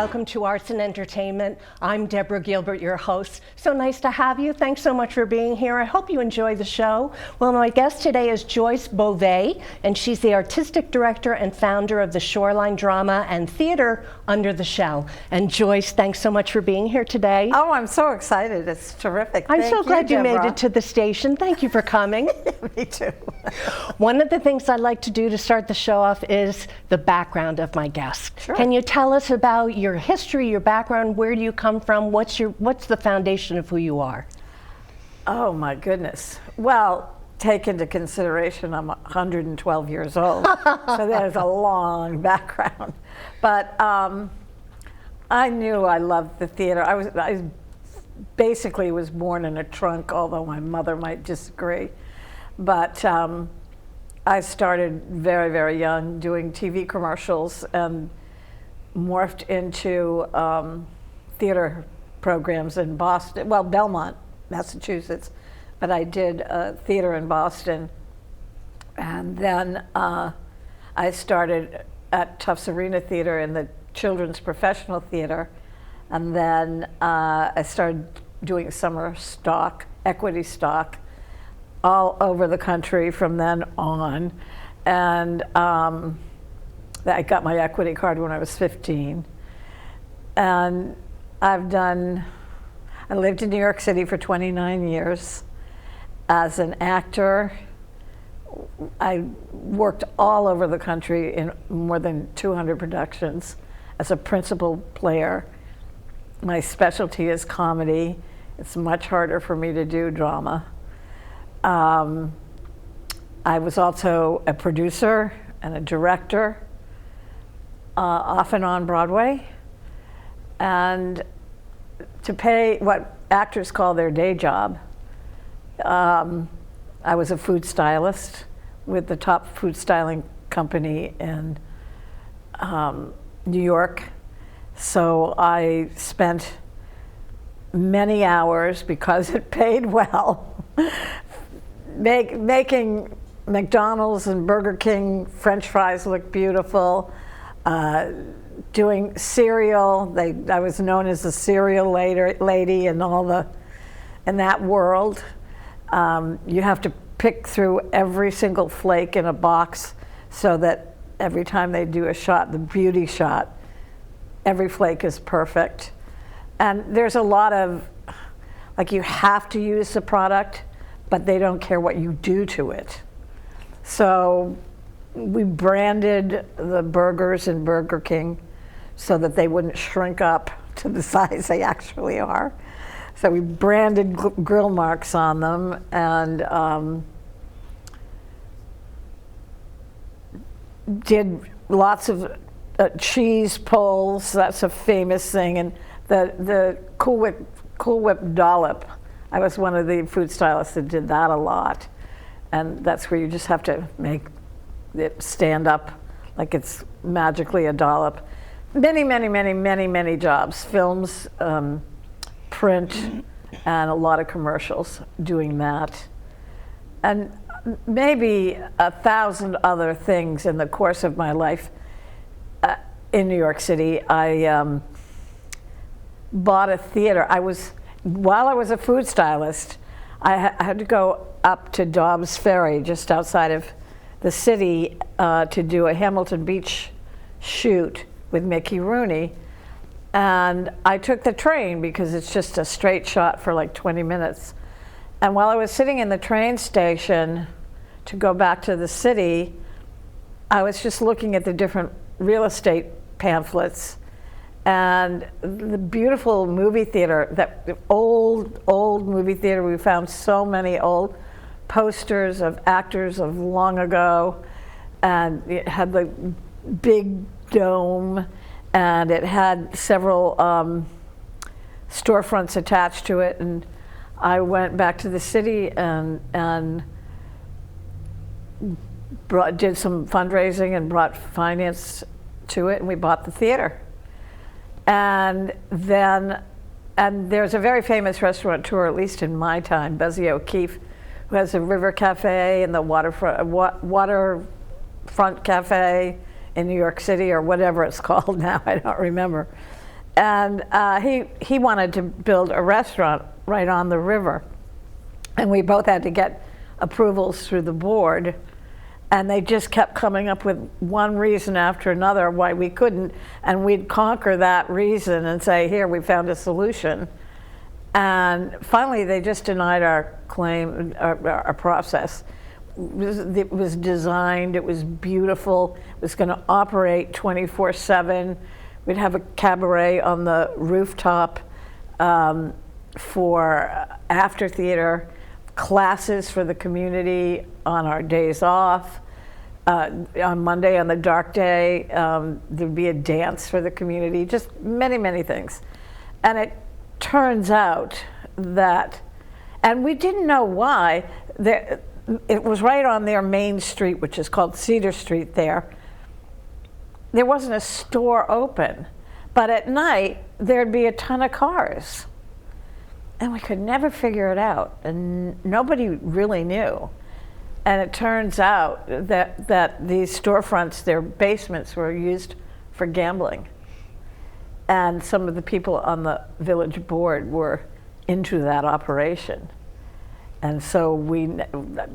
welcome to Arts and Entertainment. I'm Deborah Gilbert, your host. So nice to have you. Thanks so much for being here. I hope you enjoy the show. Well, my guest today is Joyce Beauvais, and she's the artistic director and founder of the Shoreline Drama and Theater Under the Shell. And Joyce, thanks so much for being here today. Oh, I'm so excited. It's terrific. I'm so glad you made it to the station. Thank you for coming. Me too. One of the things I like to do to start the show off is the background of my guest. Sure. Can you tell us about your history, your background, where do you come from, what's the foundation of who you are? Oh my goodness. Well, take into consideration I'm 112 years old, so that is a long background. But I knew I loved the theater. I basically was born in a trunk, although my mother might disagree. But I started very, very young doing TV commercials and morphed into theater programs in Boston, well, Belmont, Massachusetts, but I did theater in Boston. And then I started at Tufts Arena Theater in the Children's Professional Theater. And then I started doing summer stock, equity stock, all over the country from then on. And I got my equity card when I was 15. And I lived in New York City for 29 years as an actor. I worked all over the country in more than 200 productions as a principal player. My specialty is comedy. It's much harder for me to do drama. I was also a producer and a director, off and on Broadway. And to pay what actors call their day job, I was a food stylist with the top food styling company in New York. So I spent many hours, because it paid well, making McDonald's and Burger King French fries look beautiful, doing cereal. I was known as the cereal lady in that world. You have to pick through every single flake in a box so that every time they do a shot, the beauty shot, every flake is perfect. And there's a lot of, like, you have to use the product, but they don't care what you do to it. So we branded the burgers in Burger King so that they wouldn't shrink up to the size they actually are. So we branded grill marks on them, and did lots of cheese pulls. That's a famous thing. And the Cool Whip dollop, I was one of the food stylists that did that a lot. And that's where you just have to make it stand up like it's magically a dollop. Many, many, many, many, many jobs, films, print, and a lot of commercials doing that. And maybe 1,000 other things in the course of my life in New York City. I bought a theater. While I was a food stylist, I had to go up to Dobbs Ferry, just outside of the city, to do a Hamilton Beach shoot with Mickey Rooney. And I took the train because it's just a straight shot for like 20 minutes. And while I was sitting in the train station to go back to the city, I was just looking at the different real estate pamphlets and the beautiful movie theater, that old movie theater. We found so many old posters of actors of long ago, and it had the big dome, and it had several storefronts attached to it. And I went back to the city and did some fundraising and brought finance to it, and we bought the theater. And there's a very famous restaurateur, at least in my time, Buzzy O'Keefe, who has a River Cafe and the Waterfront Cafe in New York City, or whatever it's called now, I don't remember. And he wanted to build a restaurant right on the river. And we both had to get approvals through the board. And they just kept coming up with one reason after another why we couldn't. And we'd conquer that reason and say, here, we found a solution. And finally, they just denied our claim, our process. It was designed, it was beautiful, it was going to operate 24/7. We'd have a cabaret on the rooftop for after theater, classes for the community on our days off. On Monday, on the dark day, there'd be a dance for the community, just many, many things. And it turns out that, and we didn't know why, it was right on their main street, which is called Cedar Street there. There wasn't a store open, but at night, there'd be a ton of cars. And we could never figure it out, and nobody really knew. And it turns out that these storefronts, their basements, were used for gambling. And some of the people on the village board were into that operation. And so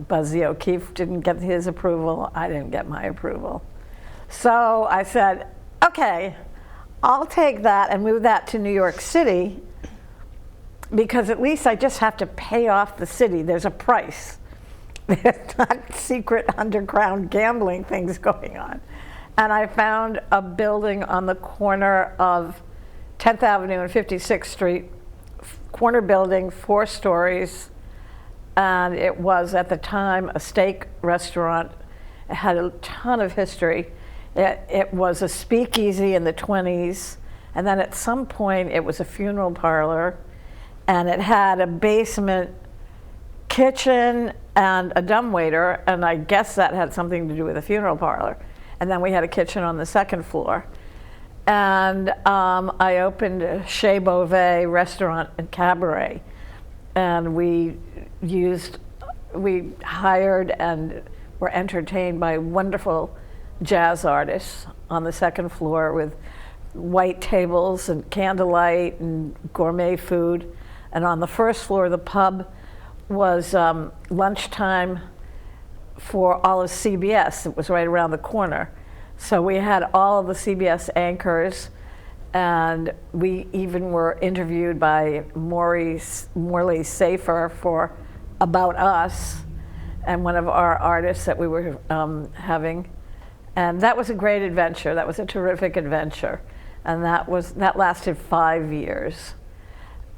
Buzzy O'Keefe didn't get his approval, I didn't get my approval. So I said, okay, I'll take that and move that to New York City, because at least I just have to pay off the city. There's a price. There's not secret underground gambling things going on. And I found a building on the corner of 10th Avenue and 56th Street, corner building, 4 stories. And it was, at the time, a steak restaurant. It had a ton of history. It was a speakeasy in the 20s. And then at some point, it was a funeral parlor. And it had a basement kitchen and a dumbwaiter, and I guess that had something to do with a funeral parlor. And then we had a kitchen on the 2nd floor. And I opened a Joyce Beauvais restaurant and cabaret. And we hired and were entertained by wonderful jazz artists on the 2nd floor with white tables and candlelight and gourmet food. And on the 1st floor, the pub was lunchtime for all of CBS. It was right around the corner. So we had all of the CBS anchors, and we even were interviewed by Morley Safer for About Us, and one of our artists that we were having. And that was a great adventure. That was a terrific adventure. And that lasted 5 years.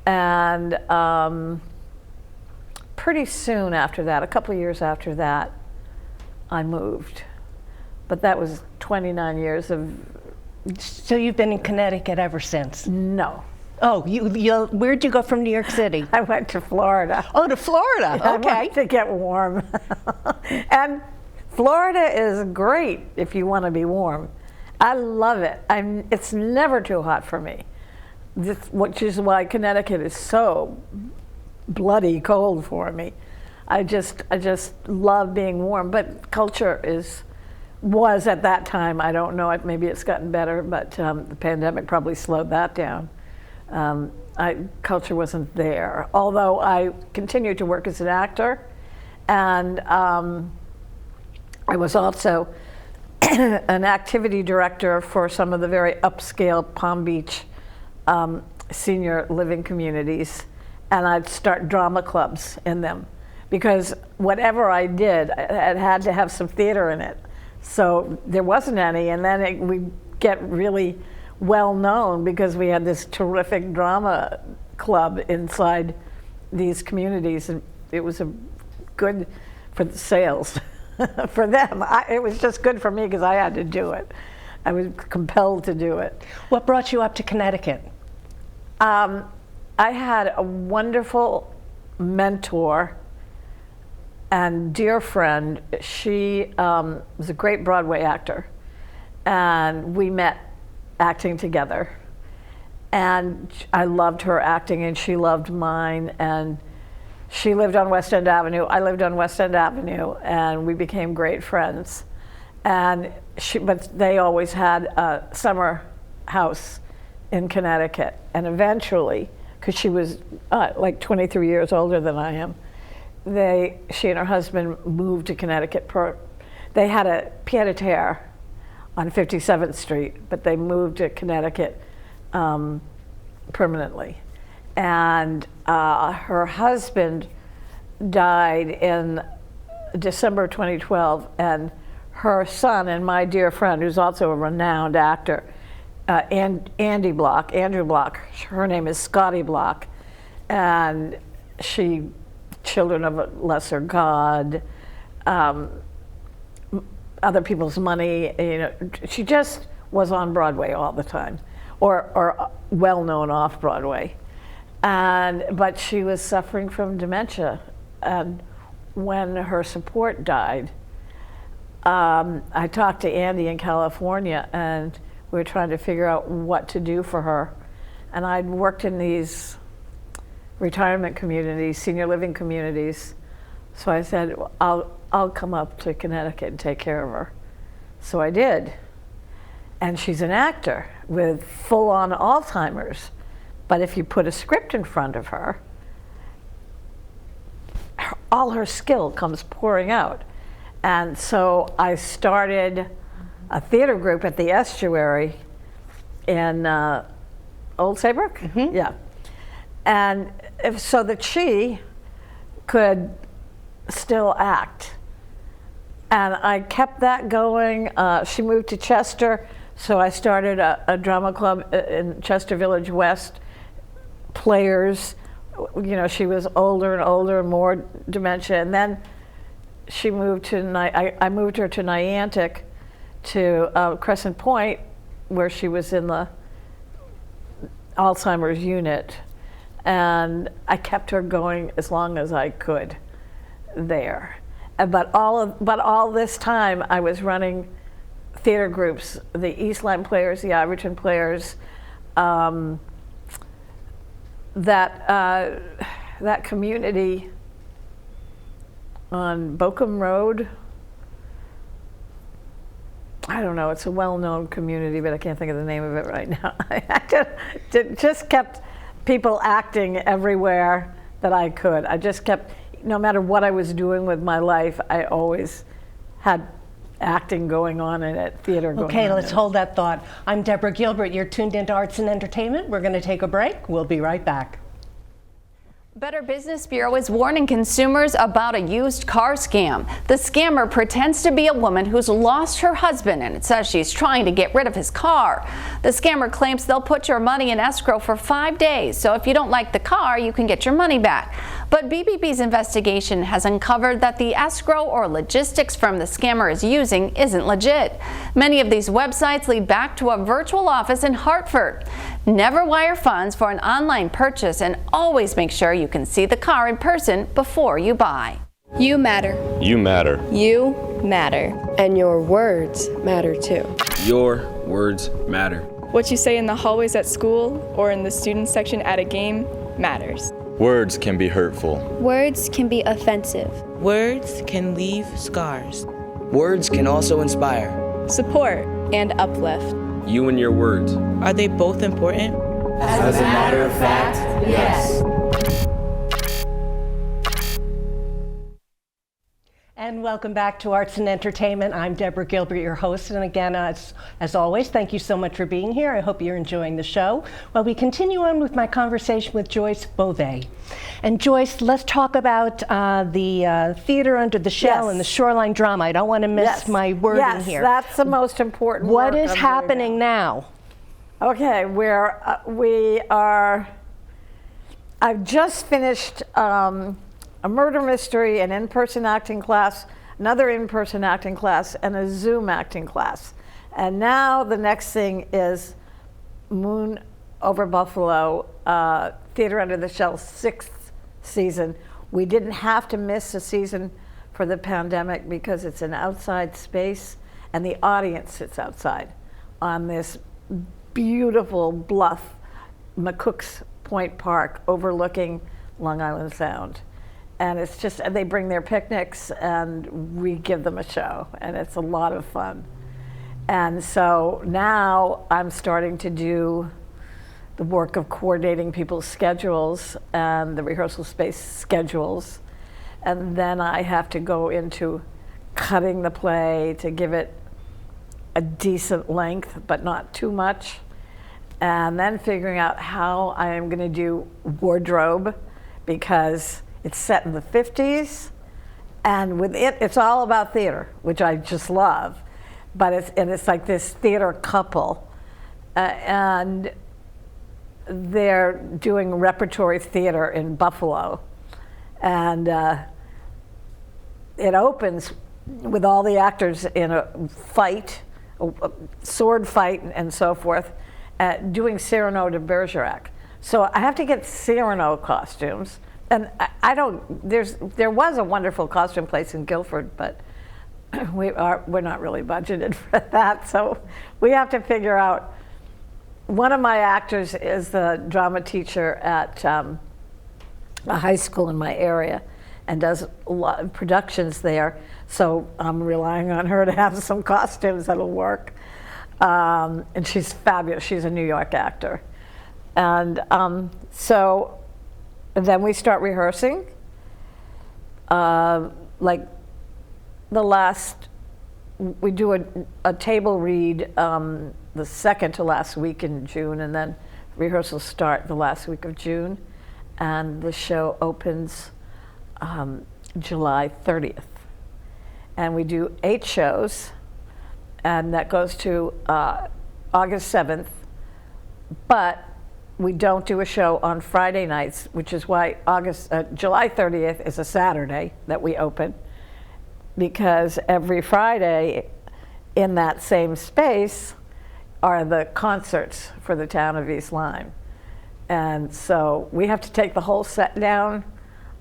And pretty soon after that, a couple of years after that, I moved. But that was 29 years of... So you've been in Connecticut ever since? No. Oh, where'd you go from New York City? I went to Florida. Oh, to Florida, okay. I went to get warm. And Florida is great if you want to be warm. I love it. It's never too hot for me. Which is why Connecticut is so bloody cold for me. I just love being warm. But culture was at that time, I don't know, maybe it's gotten better, but the pandemic probably slowed that down. Culture wasn't there. Although I continued to work as an actor, and I was also an activity director for some of the very upscale Palm Beach senior living communities, and I'd start drama clubs in them, because whatever I did, it had to have some theater in it. So there wasn't any, and then we'd get really well known because we had this terrific drama club inside these communities, and it was good for the sales for them. It was just good for me because I had to do it. I was compelled to do it. What brought you up to Connecticut? I had a wonderful mentor and dear friend. She was a great Broadway actor, and we met acting together. And I loved her acting, and she loved mine. And she lived on West End Avenue. I lived on West End Avenue, and we became great friends. But they always had a summer house in Connecticut. And eventually, because she was like 23 years older than I am, she and her husband moved to Connecticut. They had a pied-à-terre on 57th Street, but they moved to Connecticut permanently. And her husband died in December 2012, and her son and my dear friend, who's also a renowned actor, Andrew Block, her name is Scotty Block, and she, Children of a Lesser God, other people's money, she just was on Broadway all the time, or well-known off Broadway. But she was suffering from dementia, and when her support died, I talked to Andy in California, and we were trying to figure out what to do for her. And I'd worked in these retirement communities, senior living communities, so I said, I'll come up to Connecticut and take care of her. So I did. And she's an actor with full-on Alzheimer's. But if you put a script in front of her, all her skill comes pouring out. And so I started a theater group at the Estuary in Old Saybrook? Mm-hmm. Yeah. And so that she could still act. And I kept that going. She moved to Chester, so I started a drama club in Chester Village West. Players, she was older and older, more dementia, and then she moved to, I moved her to Niantic, to Crescent Point, where she was in the Alzheimer's unit, and I kept her going as long as I could there. But all this time, I was running theater groups, the East Lyme Players, the Iverton Players, that community on Bochum Road. I don't know, it's a well-known community, but I can't think of the name of it right now. I just kept people acting everywhere that I could. I just kept, no matter what I was doing with my life, I always had acting going on in it, theater going on. Okay, let's hold that thought. I'm Deborah Gilbert. You're tuned into Arts and Entertainment. We're going to take a break. We'll be right back. Better Business Bureau is warning consumers about a used car scam. The scammer pretends to be a woman who's lost her husband, and it says she's trying to get rid of his car. The scammer claims they'll put your money in escrow for 5 days, so if you don't like the car, you can get your money back. But BBB's investigation has uncovered that the escrow or logistics firm the scammer is using isn't legit. Many of these websites lead back to a virtual office in Hartford. Never wire funds for an online purchase, and always make sure you can see the car in person before you buy. You matter. You matter. You matter. And your words matter too. Your words matter. What you say in the hallways at school or in the student section at a game matters. Words can be hurtful. Words can be offensive. Words can leave scars. Words can also inspire. Support and uplift. You and your words. Are they both important? As a matter of fact, yes. And welcome back to Arts and Entertainment. I'm Deborah Gilbert, your host. And again, as always, thank you so much for being here. I hope you're enjoying the show. Well, we continue on with my conversation with Joyce Beauvais. And Joyce, let's talk about the Theater Under the Shell and the Shoreline drama. I don't want to miss my wording here. Yes, that's the most important. What is happening now? Okay, I've just finished a murder mystery, an in-person acting class, another in-person acting class, and a Zoom acting class. And now the next thing is Moon Over Buffalo, Theater Under the Shell 6th season. We didn't have to miss a season for the pandemic because it's an outside space and the audience sits outside on this beautiful bluff, McCook's Point Park, overlooking Long Island Sound. And it's just, they bring their picnics and we give them a show, and it's a lot of fun. And so now I'm starting to do the work of coordinating people's schedules and the rehearsal space schedules. And then I have to go into cutting the play to give it a decent length, but not too much. And then figuring out how I am going to do wardrobe, because it's set in the 50s. And with it, it's all about theater, which I just love. But it's like this theater couple. And they're doing repertory theater in Buffalo. And it opens with all the actors in a fight, a sword fight and so forth, doing Cyrano de Bergerac. So I have to get Cyrano costumes. And there was a wonderful costume place in Guilford, but we're not really budgeted for that. So we have to figure out. One of my actors is the drama teacher at a high school in my area and does a lot of productions there. So I'm relying on her to have some costumes that'll work. And she's fabulous. She's a New York actor. And so then we start rehearsing. Like we do a table read the second to last week in June, and then rehearsals start the last week of June. And the show opens July 30th. And we do 8 shows, and that goes to August 7th. But we don't do a show on Friday nights, which is why July 30th is a Saturday that we open, because every Friday in that same space are the concerts for the town of East Lyme. And so we have to take the whole set down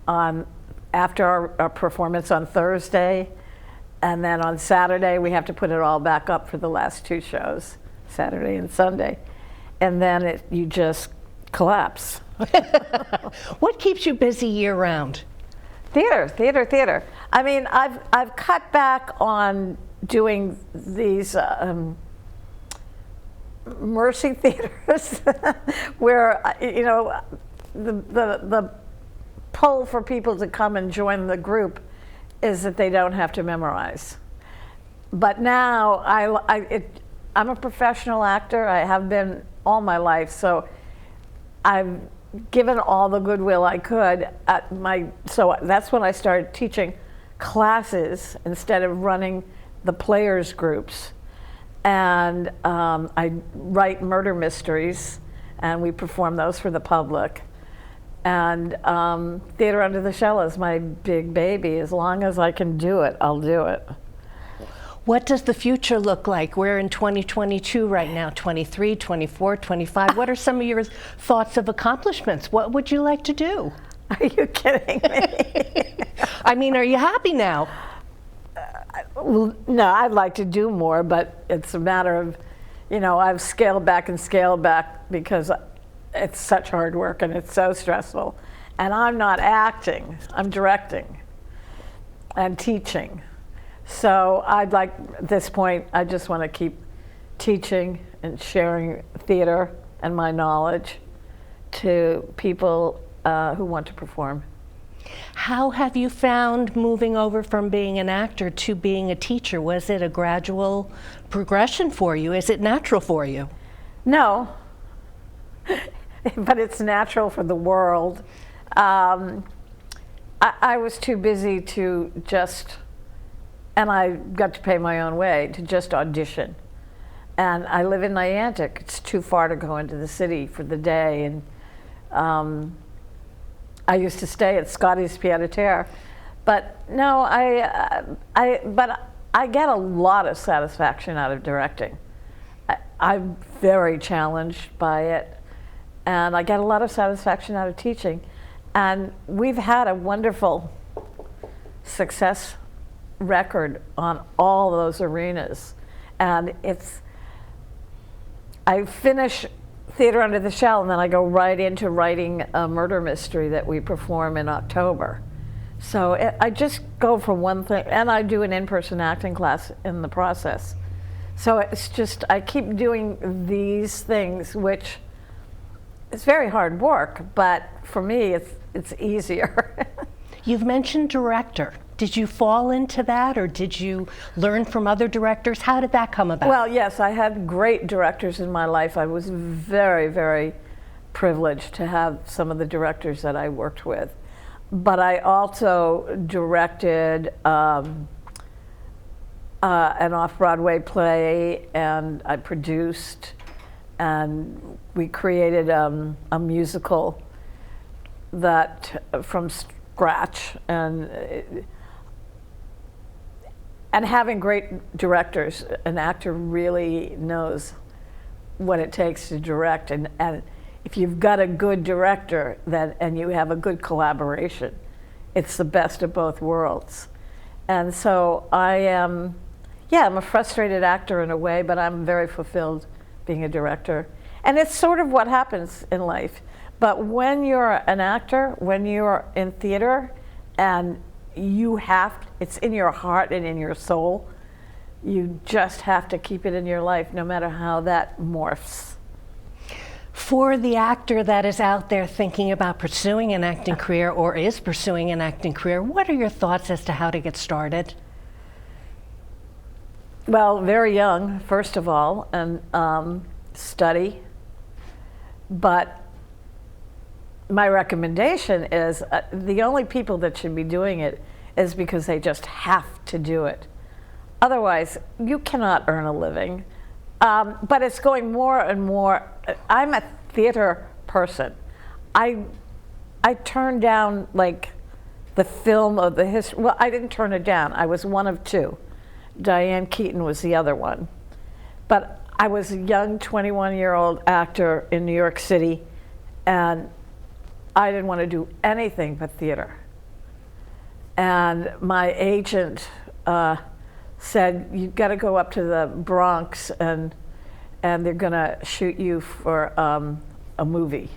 after our performance on Thursday. And then on Saturday, we have to put it all back up for the last 2 shows, Saturday and Sunday. And then you just collapse. What keeps you busy year-round? Theater. I mean, I've cut back on doing these mercy theaters where, the pull for people to come and join the group is that they don't have to memorize. But now I'm a professional actor. I have been all my life, so I've given all the goodwill I could so that's when I started teaching classes instead of running the players groups. And I write murder mysteries, and we perform those for the public. And Theater Under the Shell is my big baby. As long as I can do it, I'll do it. What does the future look like? We're in 2022 right now, 23, 24, 25. What are some of your thoughts of accomplishments? What would you like to do? Are you kidding me? I mean, are you happy now? Well, no, I'd like to do more, but it's a matter of, I've scaled back because it's such hard work and it's so stressful. And I'm not acting, I'm directing and teaching. So at this point, I just want to keep teaching and sharing theater and my knowledge to people who want to perform. How have you found moving over from being an actor to being a teacher? Was it a gradual progression for you? Is it natural for you? No, but it's natural for the world. I was too busy to and I got to pay my own way, to just audition. And I live in Niantic. It's too far to go into the city for the day. And I used to stay at Scotty's Pied-à-Terre. But no, but I get a lot of satisfaction out of directing. I'm very challenged by it. And I get a lot of satisfaction out of teaching. And we've had a wonderful success record on all those arenas. And I finish Theater Under the Shell, and then I go right into writing a murder mystery that we perform in October. So I just go from one thing, and I do an in-person acting class in the process. So it's just, I keep doing these things, which it's very hard work, but for me, it's easier. You've mentioned director. Did you fall into that, or did you learn from other directors? How did that come about? Well, yes, I had great directors in my life. I was very, very privileged to have some of the directors that I worked with. But I also directed an off-Broadway play, and I produced, and we created a musical that from scratch. And having great directors, an actor really knows what it takes to direct. And if you've got a good director and you have a good collaboration, it's the best of both worlds. And so I'm a frustrated actor in a way, but I'm very fulfilled being a director. And it's sort of what happens in life. But when you're an actor, when you're in theater, and it's in your heart and in your soul, you just have to keep it in your life, no matter how that morphs. For the actor that is out there thinking about pursuing an acting career or is pursuing an acting career, what are your thoughts as to how to get started? Well, very young, first of all, and study. But my recommendation is the only people that should be doing it is because they just have to do it. Otherwise, you cannot earn a living. But it's going more and more. I'm a theater person. I turned down like the film of the history. Well, I didn't turn it down. I was one of two. Diane Keaton was the other one. But I was a young 21-year-old actor in New York City, and I didn't want to do anything but theater. And my agent said, you've got to go up to the Bronx and they're going to shoot you for a movie.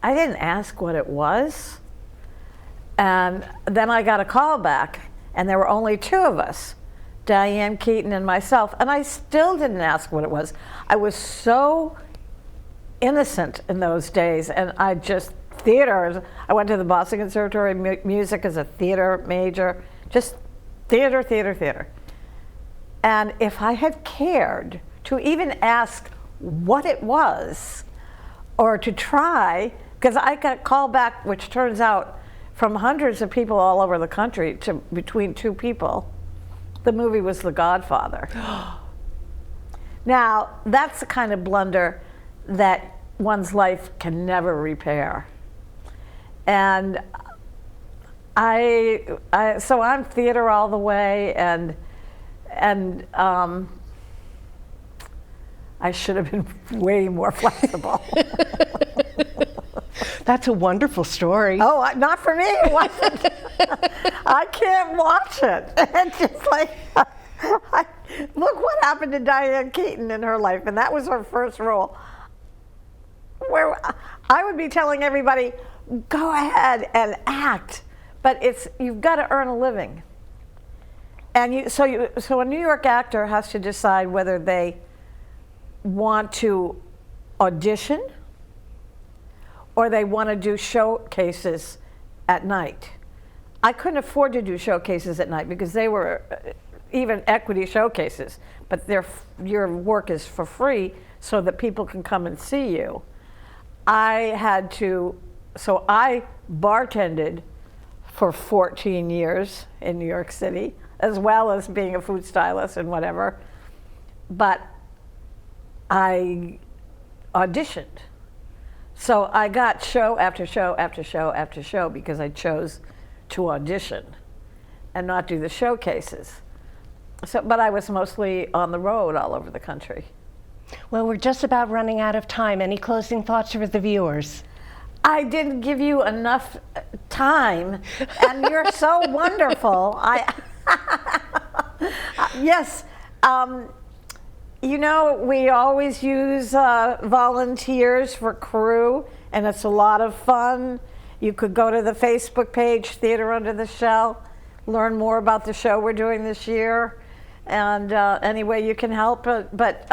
I didn't ask what it was. And then I got a call back, and there were only two of us, Diane Keaton and myself, and I still didn't ask what it was. I was so innocent in those days, and theater. I went to the Boston Conservatory of Music as a theater major, just theater. And if I had cared to even ask what it was, or to try, because I got called back, which turns out from hundreds of people all over the country to between two people, the movie was The Godfather. Now, that's the kind of blunder that one's life can never repair. And so I'm theater all the way, and I should have been way more flexible. That's a wonderful story. Oh, not for me. It wasn't. I can't watch it. It's just like, look what happened to Diane Keaton in her life, and that was her first role. Where I would be telling everybody, go ahead and act, but you've got to earn a living. And so a New York actor has to decide whether they want to audition or they want to do showcases at night. I couldn't afford to do showcases at night because they were even equity showcases, but your work is for free so that people can come and see you. So I bartended for 14 years in New York City, as well as being a food stylist and whatever. But I auditioned. So I got show after show after show after show because I chose to audition and not do the showcases. But I was mostly on the road all over the country. Well, we're just about running out of time. Any closing thoughts for the viewers? I didn't give you enough time, and you're so wonderful. Yes, we always use volunteers for crew, and it's a lot of fun. You could go to the Facebook page, Theater Under the Shell, learn more about the show we're doing this year, and any way you can help. But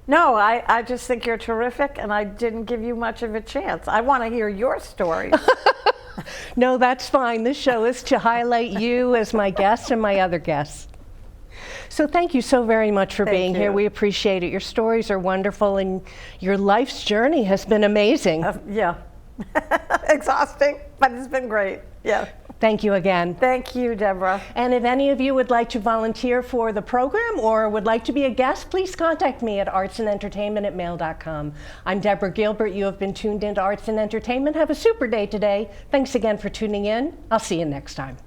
No, I just think you're terrific, and I didn't give you much of a chance. I want to hear your stories. No, that's fine. This show is to highlight you as my guest and my other guests. So thank you so very much for being here. We appreciate it. Your stories are wonderful, and your life's journey has been amazing. Yeah. Exhausting, but it's been great. Yeah. Thank you again. Thank you, Deborah. And if any of you would like to volunteer for the program or would like to be a guest, please contact me at artsandentertainment@mail.com. I'm Deborah Gilbert. You have been tuned into Arts and Entertainment. Have a super day today. Thanks again for tuning in. I'll see you next time.